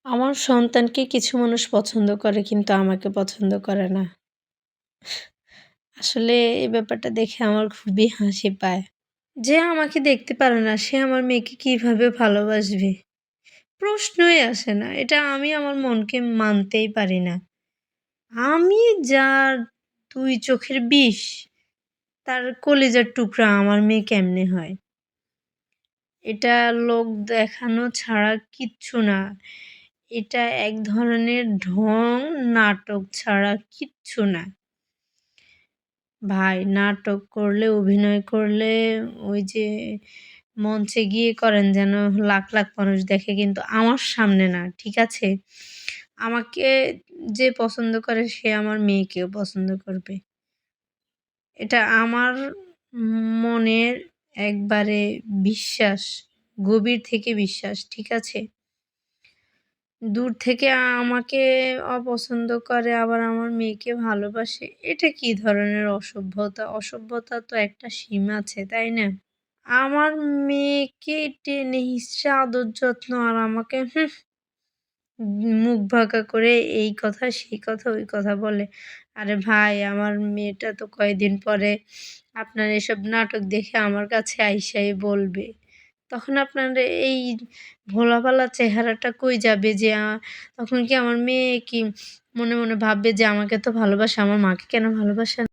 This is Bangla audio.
আমার সন্তানকে কিছু মানুষ পছন্দ করে কিন্তু আমাকে পছন্দ করে না। আসলে এই ব্যাপারটা দেখে আমার খুবই হাসি পায়। যে আমাকে দেখতে পারে না সে আমার মেয়েকে কিভাবে ভালোবাসবে? প্রশ্নই আসে না। এটা আমি আমার মনকে মানতেই পারি না। আমি যার ২ চোখের বিষ, তার কলিজার টুকরা আমার মেয়ে কেমনে হয়? এটা লোক দেখানো ছাড়া কিচ্ছু না। এটা এক ধরনের ঢং, নাটক ছাড়া কিচ্ছু না। ভাই নাটক করলে, অভিনয় করলে ওই যে মঞ্চে গিয়ে করেন যেন লাখ, লাখ মানুষ দেখে কিন্তু আমার সামনে না। ঠিক আছে? আমাকে যে পছন্দ করে সে আমার মেয়েকেও পছন্দ করবে। এটা আমার মনের একবারে বিশ্বাস, গভীর থেকে বিশ্বাস। ঠিক আছে? দূর থেকে আমাকে অপছন্দ করে আবার আমার মেয়েকে ভালোবাসে। এটা কি ধরনের অসভ্যতা? অসভ্যতার তো একটা সীমা আছে, তাই না? আমার মেয়েকে টেনে হিঁচড়ে আদর যত্ন আর আমাকে মুখ বাঁকা করে এই কথা, সেই কথা, ওই কথা বলে। আরে ভাই আমার মেয়েটা তো কয়দিন পরে আপনার এসব নাটক দেখে আমার কাছে আইসাই বলবে। তখন আপনার এই ভোলাভালা চেহারাটা কই যাবে যে তখন কি আমার মেয়ে কি মনে, মনে ভাববে যে আমাকে তো ভালোবাসে, আমার মাকে কেন ভালোবাসে না?